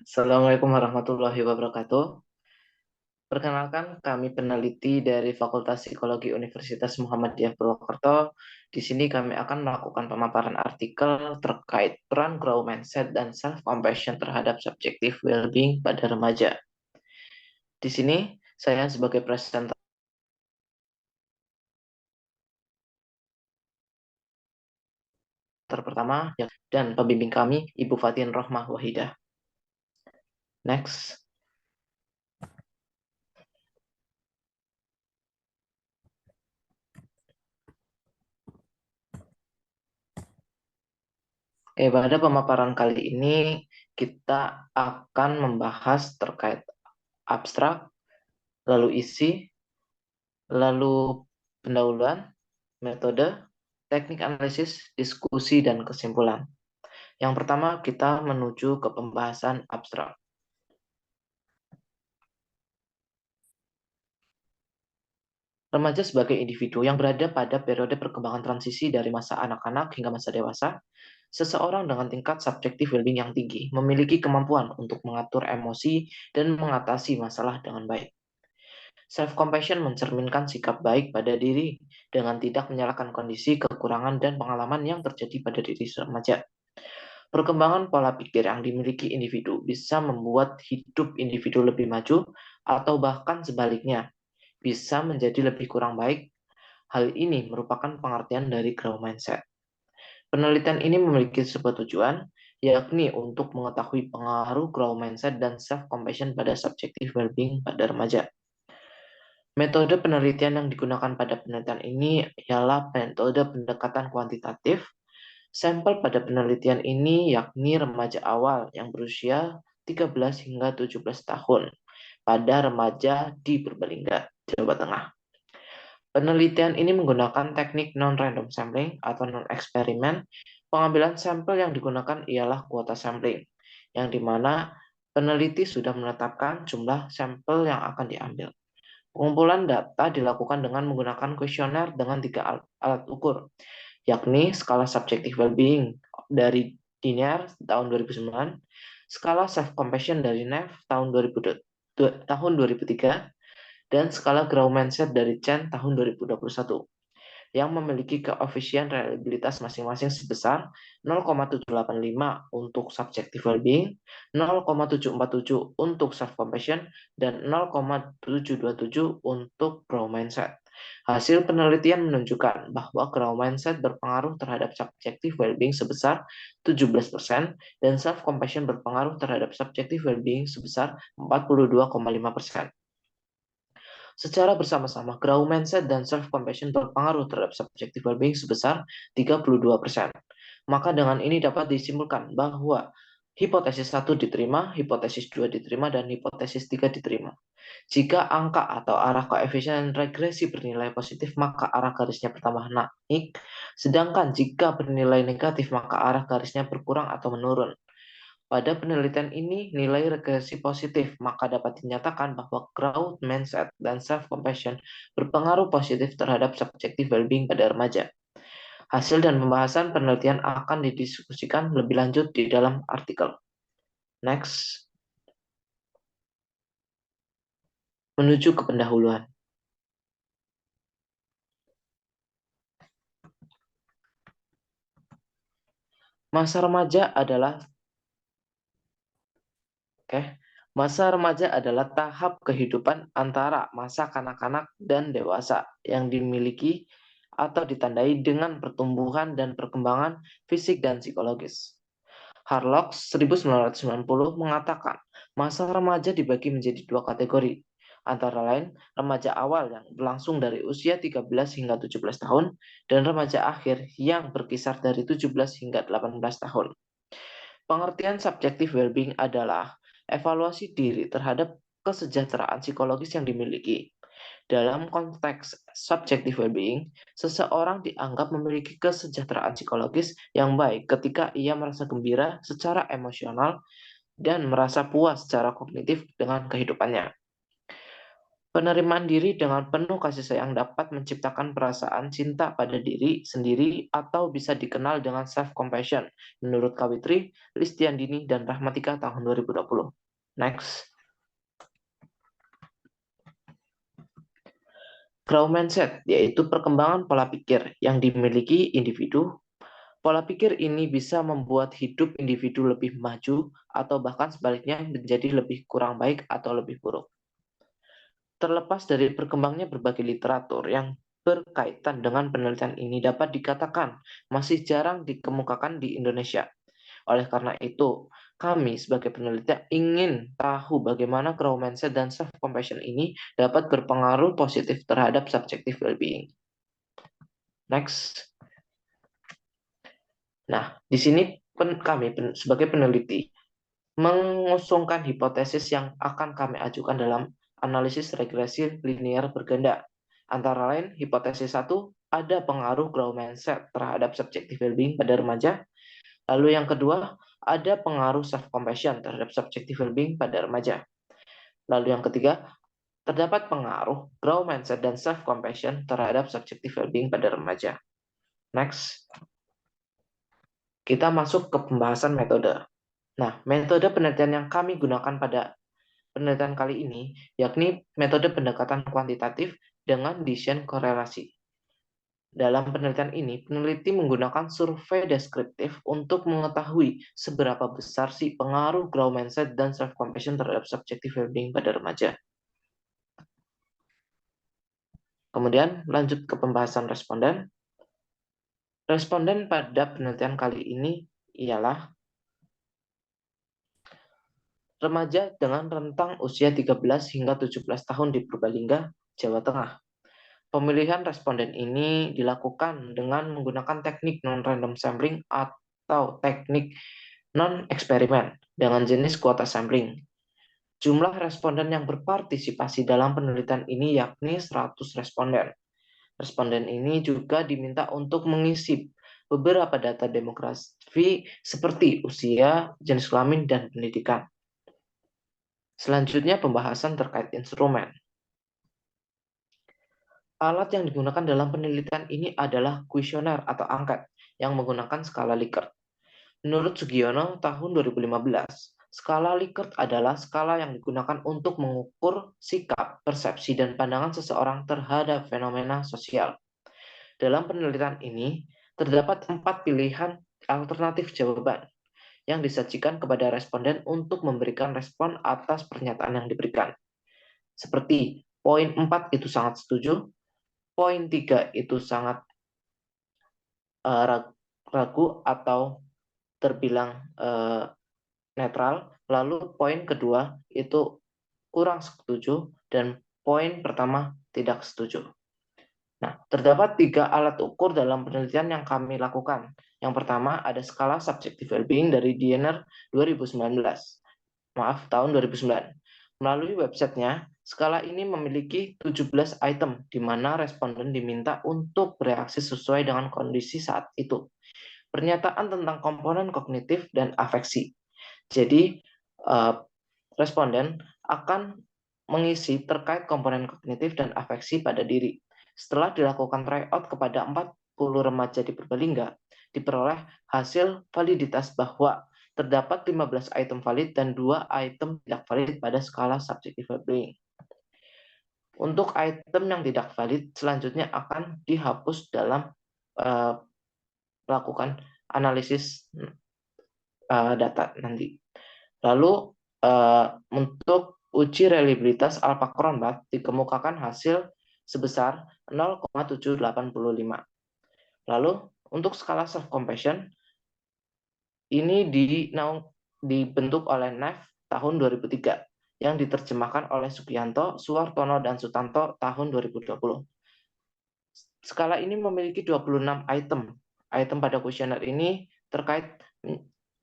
Assalamualaikum warahmatullahi wabarakatuh. Perkenalkan, kami peneliti dari Fakultas Psikologi Universitas Muhammadiyah Purwokerto. Di sini kami akan melakukan pemaparan artikel terkait peran grow mindset dan self-compassion terhadap subjective well-being pada remaja. Di sini, saya sebagai presenter pertama dan pembimbing kami, Ibu Fatin Rohmah Wahidah. Next. Oke, pada pemaparan kali ini kita akan membahas terkait abstrak, lalu isi, lalu pendahuluan, metode, teknik analisis, diskusi, dan kesimpulan. Yang pertama, kita menuju ke pembahasan abstrak. Remaja sebagai individu yang berada pada periode perkembangan transisi dari masa anak-anak hingga masa dewasa, seseorang dengan tingkat subjektif well-being yang tinggi memiliki kemampuan untuk mengatur emosi dan mengatasi masalah dengan baik. Self-compassion mencerminkan sikap baik pada diri dengan tidak menyalahkan kondisi, kekurangan, dan pengalaman yang terjadi pada diri remaja. Perkembangan pola pikir yang dimiliki individu bisa membuat hidup individu lebih maju atau bahkan sebaliknya, bisa menjadi lebih kurang baik. Hal ini merupakan pengertian dari growth mindset. Penelitian ini memiliki sebuah tujuan, yakni untuk mengetahui pengaruh growth mindset dan self-compassion pada subjective well-being pada remaja. Metode penelitian yang digunakan pada penelitian ini ialah metode pendekatan kuantitatif. Sampel pada penelitian ini yakni remaja awal yang berusia 13 hingga 17 tahun pada remaja di Purbalingga, Jawa Tengah. Penelitian ini menggunakan teknik non-random sampling atau non-eksperimen. Pengambilan sampel yang digunakan ialah kuota sampling, yang dimana peneliti sudah menetapkan jumlah sampel yang akan diambil. Pengumpulan data dilakukan dengan menggunakan kuesioner dengan 3 alat ukur, yakni skala subjective well-being dari Diner tahun 2009, skala self-compassion dari Neff tahun 2003, dan skala Grau Mindset dari Chen tahun 2021 yang memiliki koefisien reliabilitas masing-masing sebesar 0,785 untuk subjective well-being, 0,747 untuk self-compassion, dan 0,727 untuk growth mindset. Hasil penelitian menunjukkan bahwa growth mindset berpengaruh terhadap subjective well-being sebesar 17% dan self-compassion berpengaruh terhadap subjective well-being sebesar 42,5%. Secara bersama-sama, growth mindset dan self-compassion berpengaruh terhadap subjective well-being sebesar 32%. Maka dengan ini dapat disimpulkan bahwa hipotesis 1 diterima, hipotesis 2 diterima, dan hipotesis 3 diterima. Jika angka atau arah koefisien regresi bernilai positif, maka arah garisnya bertambah naik, sedangkan jika bernilai negatif, maka arah garisnya berkurang atau menurun. Pada penelitian ini, nilai regresi positif, maka dapat dinyatakan bahwa growth mindset dan self-compassion berpengaruh positif terhadap subjective well-being pada remaja. Hasil dan pembahasan penelitian akan didiskusikan lebih lanjut di dalam artikel. Next. Menuju ke pendahuluan. Masa remaja adalah Masa remaja adalah tahap kehidupan antara masa kanak-kanak dan dewasa yang dimiliki atau ditandai dengan pertumbuhan dan perkembangan fisik dan psikologis. Harlock 1990 mengatakan masa remaja dibagi menjadi 2 kategori, antara lain remaja awal yang berlangsung dari usia 13 hingga 17 tahun dan remaja akhir yang berkisar dari 17 hingga 18 tahun. Pengertian subjective well-being adalah evaluasi diri terhadap kesejahteraan psikologis yang dimiliki. Dalam konteks subjective well-being, seseorang dianggap memiliki kesejahteraan psikologis yang baik ketika ia merasa gembira secara emosional dan merasa puas secara kognitif dengan kehidupannya. Penerimaan diri dengan penuh kasih sayang dapat menciptakan perasaan cinta pada diri sendiri atau bisa dikenal dengan self-compassion, menurut Kawitri, Listiandini, dan Rahmatika tahun 2020. Next. Growth mindset, yaitu perkembangan pola pikir yang dimiliki individu. Pola pikir ini bisa membuat hidup individu lebih maju atau bahkan sebaliknya menjadi lebih kurang baik atau lebih buruk. Terlepas dari berkembangnya berbagai literatur yang berkaitan dengan penelitian ini dapat dikatakan masih jarang dikemukakan di Indonesia. Oleh karena itu, kami sebagai peneliti ingin tahu bagaimana growth mindset dan self-compassion ini dapat berpengaruh positif terhadap subjective well-being. Next. Nah, di sini kami sebagai peneliti mengusungkan hipotesis yang akan kami ajukan dalam analisis regresi linear berganda. Antara lain, hipotesis 1, ada pengaruh growth mindset terhadap subjective well-being pada remaja. Lalu yang kedua, ada pengaruh self-compassion terhadap subjective well-being pada remaja. Lalu yang ketiga, terdapat pengaruh growth mindset dan self-compassion terhadap subjective well-being pada remaja. Next, kita masuk ke pembahasan metode. Nah, metode penelitian yang kami gunakan pada penelitian kali ini yakni metode pendekatan kuantitatif dengan desain korelasi. Dalam penelitian ini, peneliti menggunakan survei deskriptif untuk mengetahui seberapa besar sih pengaruh growth mindset dan self-compassion terhadap subjective well-being pada remaja. Kemudian lanjut ke pembahasan responden. Responden pada penelitian kali ini ialah remaja dengan rentang usia 13 hingga 17 tahun di Purbalingga, Jawa Tengah. Pemilihan responden ini dilakukan dengan menggunakan teknik non-random sampling atau teknik non-eksperimen dengan jenis kuota sampling. Jumlah responden yang berpartisipasi dalam penelitian ini yakni 100 responden. Responden ini juga diminta untuk mengisi beberapa data demografi seperti usia, jenis kelamin, dan pendidikan. Selanjutnya pembahasan terkait instrumen. Alat yang digunakan dalam penelitian ini adalah kuesioner atau angket yang menggunakan skala Likert. Menurut Sugiono tahun 2015, skala Likert adalah skala yang digunakan untuk mengukur sikap, persepsi, dan pandangan seseorang terhadap fenomena sosial. Dalam penelitian ini, terdapat 4 pilihan alternatif jawaban yang disajikan kepada responden untuk memberikan respon atas pernyataan yang diberikan. Seperti poin 4 itu sangat setuju, poin 3 itu sangat ragu atau terbilang netral, lalu poin kedua itu kurang setuju, dan poin pertama tidak setuju. Nah, terdapat 3 alat ukur dalam penelitian yang kami lakukan. Yang pertama ada skala subjective well-being dari Diener 2019. Maaf, tahun 2009. Melalui websitenya, skala ini memiliki 17 item di mana responden diminta untuk bereaksi sesuai dengan kondisi saat itu. Pernyataan tentang komponen kognitif dan afeksi. Jadi, responden akan mengisi terkait komponen kognitif dan afeksi pada diri. Setelah dilakukan tryout kepada 40 remaja di Purbalingga, diperoleh hasil validitas bahwa terdapat 15 item valid dan 2 item tidak valid pada skala subjective well-being. Untuk item yang tidak valid selanjutnya akan dihapus dalam melakukan analisis data nanti. Lalu untuk uji reliabilitas alpha Cronbach dikemukakan hasil sebesar 0,785. Lalu untuk skala self compassion ini dibentuk oleh NEF tahun 2003 yang diterjemahkan oleh Sugianto, Suwartono, dan Sutanto tahun 2020. Skala ini memiliki 26 item. Item pada kuesioner ini terkait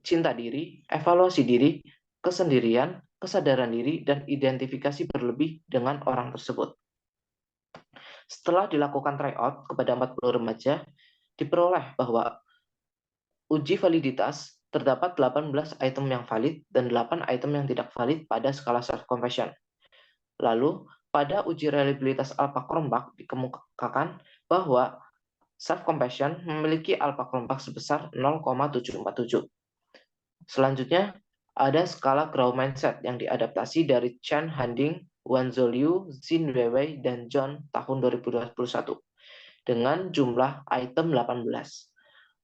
cinta diri, evaluasi diri, kesendirian, kesadaran diri, dan identifikasi berlebih dengan orang tersebut. Setelah dilakukan tryout kepada 40 remaja, diperoleh bahwa uji validitas terdapat 18 item yang valid dan 8 item yang tidak valid pada skala self-compassion. Lalu, Pada uji reliabilitas alpha Cronbach dikemukakan bahwa self-compassion memiliki alpha Cronbach sebesar 0,747. Selanjutnya, ada skala Grau Mindset yang diadaptasi dari Chen Handing, Wanzhou, Xin Weiwei, dan John tahun 2021 dengan jumlah item 18.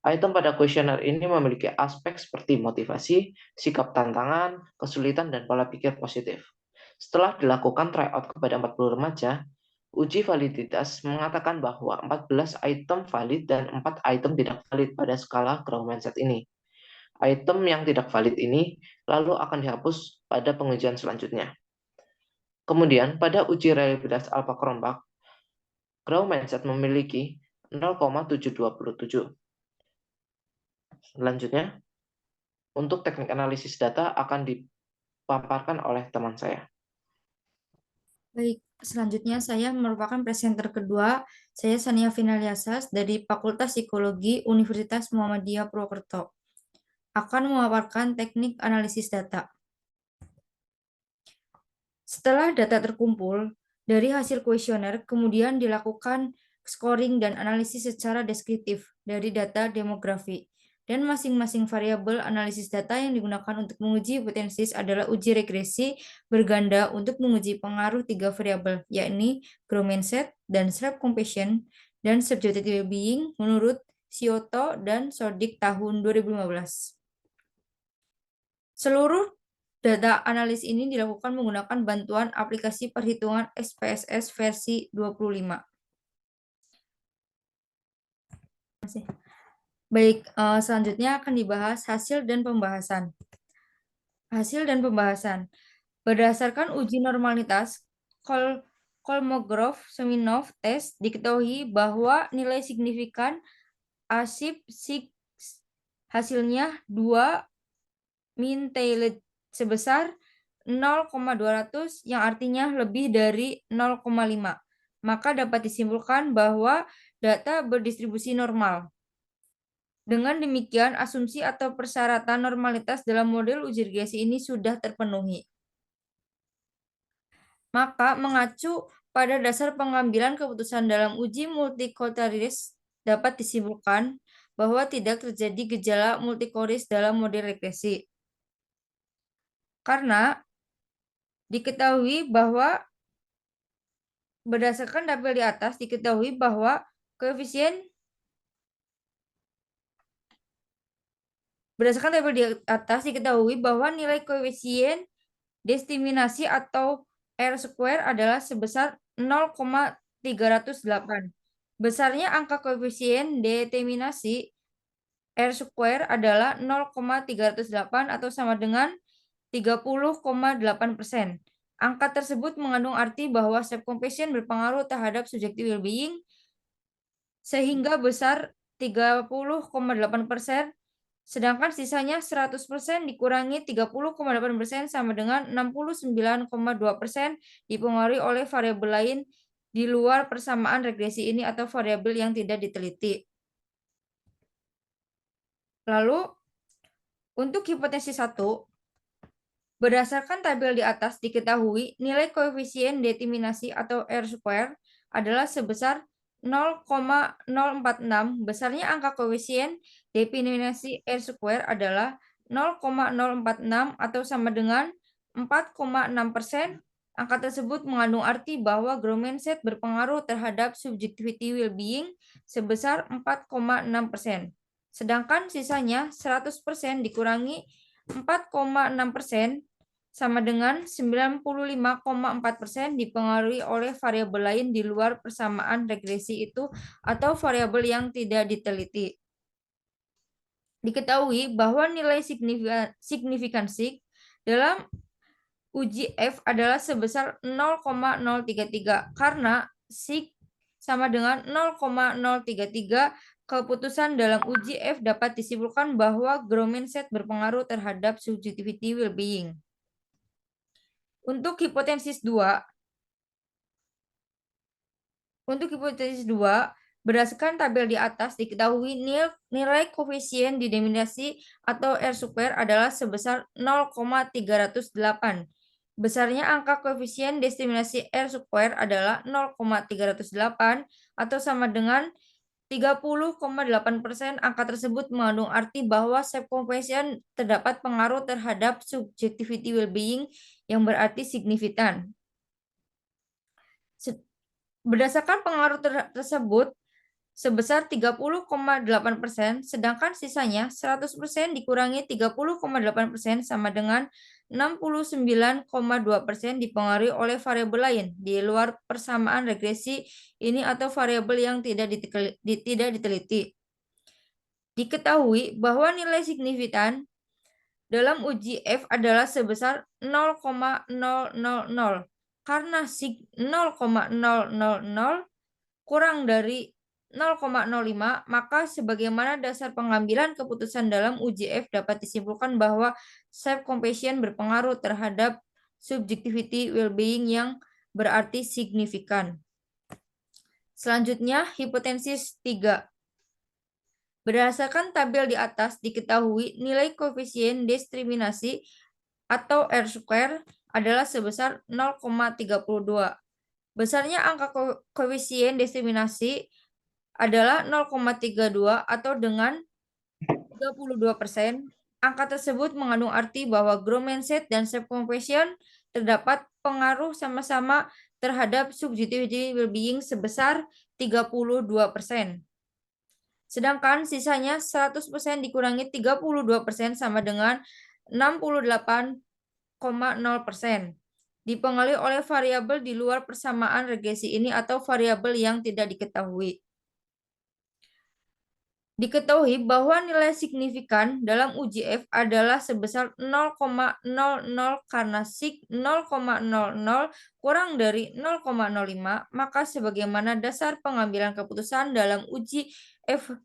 Item pada kuesioner ini memiliki aspek seperti motivasi, sikap tantangan, kesulitan, dan pola pikir positif. Setelah dilakukan tryout kepada 40 remaja, uji validitas mengatakan bahwa 14 item valid dan 4 item tidak valid pada skala Grau Mindset ini. Item yang tidak valid ini lalu akan dihapus pada pengujian selanjutnya. Kemudian, pada uji reliabilitas alpha Cronbach, Grau Mindset memiliki 0,727. Selanjutnya, untuk teknik analisis data akan dipaparkan oleh teman saya. Baik, selanjutnya saya merupakan presenter kedua. Saya Sania Finaliasas dari Fakultas Psikologi Universitas Muhammadiyah Purwokerto. Akan memaparkan teknik analisis data. Setelah data terkumpul, dari hasil kuesioner kemudian dilakukan scoring dan analisis secara deskriptif dari data demografi. Dan masing-masing variabel analisis data yang digunakan untuk menguji hipotesis adalah uji regresi berganda untuk menguji pengaruh 3 variabel, yakni Growth Mindset dan Self-Compassion dan Subjective Well-being menurut Scioto dan Sordik tahun 2015. Seluruh data analis ini dilakukan menggunakan bantuan aplikasi perhitungan SPSS versi 25. Baik, selanjutnya akan dibahas hasil dan pembahasan. Hasil dan pembahasan. Berdasarkan uji normalitas Kolmogorov-Smirnov test diketahui bahwa nilai signifikan ASIP-6 hasilnya 2 mean tailed sebesar 0,200 yang artinya lebih dari 0,5. Maka dapat disimpulkan bahwa data berdistribusi normal. Dengan demikian, asumsi atau persyaratan normalitas dalam model uji regresi ini sudah terpenuhi. Maka mengacu pada dasar pengambilan keputusan dalam uji multikotaris dapat disimpulkan bahwa tidak terjadi gejala multikoris dalam model regresi. Karena diketahui bahwa berdasarkan tabel di atas diketahui bahwa koefisien nilai koefisien diskriminasi atau R-square adalah sebesar 0,308. Besarnya angka koefisien determinasi R-square adalah 0,308 atau sama dengan 30,8%. Angka tersebut mengandung arti bahwa self-compassion berpengaruh terhadap subjective well-being sehingga besar 30,8%, sedangkan sisanya 100% dikurangi 30,8% sama dengan 69,2% dipengaruhi oleh variabel lain di luar persamaan regresi ini atau variabel yang tidak diteliti. Lalu, untuk hipotesis 1, berdasarkan tabel di atas diketahui nilai koefisien determinasi atau R-square adalah sebesar 0,046. Besarnya angka koefisien determinasi R-square adalah 0,046 atau sama dengan 4,6%. Angka tersebut mengandung arti bahwa growth mindset berpengaruh terhadap subjectivity well-being sebesar 4,6%. Sedangkan sisanya 100% dikurangi 4,6% sama dengan 95,4% dipengaruhi oleh variabel lain di luar persamaan regresi itu atau variabel yang tidak diteliti. Diketahui bahwa nilai signifikansi dalam uji F adalah sebesar 0,033 karena sig sama dengan 0,033. Keputusan dalam uji F dapat disimpulkan bahwa growth mindset berpengaruh terhadap subjectivity well-being. Untuk hipotesis 2, berdasarkan tabel di atas diketahui nilai koefisien diskriminasi atau R-square adalah sebesar 0,308. Besarnya angka koefisien diskriminasi R square adalah 0,308 atau sama dengan 30,8%. Angka tersebut mengandung arti bahwa self-compassion terdapat pengaruh terhadap subjectivity well-being yang berarti signifikan. Berdasarkan pengaruh tersebut sebesar 30,8%, sedangkan sisanya 100% dikurangi 30,8% sama dengan 69,2% dipengaruhi oleh variabel lain di luar persamaan regresi ini atau variabel yang tidak diteliti. Diketahui bahwa nilai signifikan dalam uji F adalah sebesar 0,000. Karena sig 0,000 kurang dari 0,05, maka sebagaimana dasar pengambilan keputusan dalam uji F dapat disimpulkan bahwa self-compassion berpengaruh terhadap subjectivity well-being yang berarti signifikan. Selanjutnya, hipotesis 3. Berdasarkan tabel di atas, diketahui nilai koefisien diskriminasi atau R square adalah sebesar 0,32. Besarnya angka koefisien diskriminasi adalah 0,32 atau dengan 32%. Angka tersebut mengandung arti bahwa growth mindset dan self-compassion terdapat pengaruh sama-sama terhadap subjectivity well-being sebesar 32%. Sedangkan sisanya 100% dikurangi 32% sama dengan 68,0%. Dipengaruhi oleh variabel di luar persamaan regresi ini atau variabel yang tidak diketahui. Diketahui bahwa nilai signifikan dalam uji F adalah sebesar 0,00 karena sig 0,00 kurang dari 0,05, maka sebagaimana dasar pengambilan keputusan dalam uji F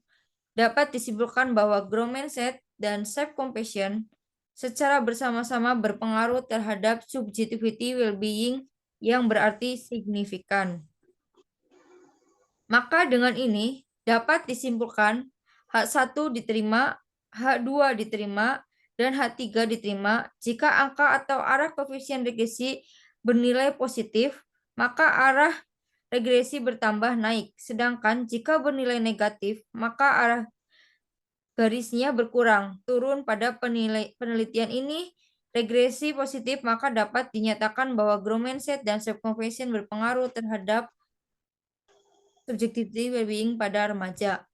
dapat disimpulkan bahwa growth mindset dan self-compassion secara bersama-sama berpengaruh terhadap subjectivity well-being yang berarti signifikan. Maka dengan ini dapat disimpulkan H1 diterima, H2 diterima, dan H3 diterima jika angka atau arah koefisien regresi bernilai positif, maka arah regresi bertambah naik. Sedangkan jika bernilai negatif, maka arah garisnya berkurang turun. Pada penelitian ini, regresi positif maka dapat dinyatakan bahwa growth mindset dan self-compassion berpengaruh terhadap subjectivity well-being pada remaja.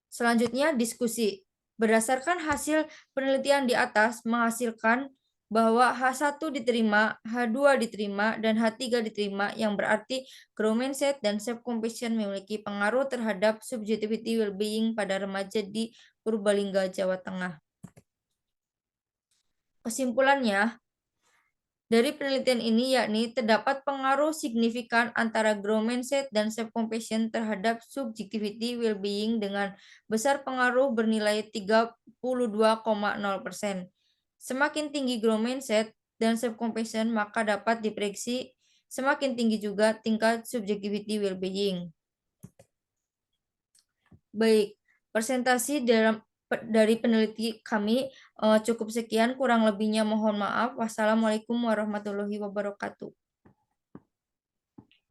Selanjutnya, diskusi. Berdasarkan hasil penelitian di atas menghasilkan bahwa H1 diterima, H2 diterima, dan H3 diterima, yang berarti growth mindset dan self-compassion memiliki pengaruh terhadap subjectivity well-being pada remaja di Purbalingga, Jawa Tengah. Kesimpulannya, dari penelitian ini yakni terdapat pengaruh signifikan antara growth mindset dan self-compassion terhadap subjectivity well-being dengan besar pengaruh bernilai 32,0%. Semakin tinggi growth mindset dan self-compassion, maka dapat diprediksi semakin tinggi juga tingkat subjectivity well-being. Baik, presentasi dari peneliti kami cukup sekian, kurang lebihnya mohon maaf. Wassalamualaikum warahmatullahi wabarakatuh.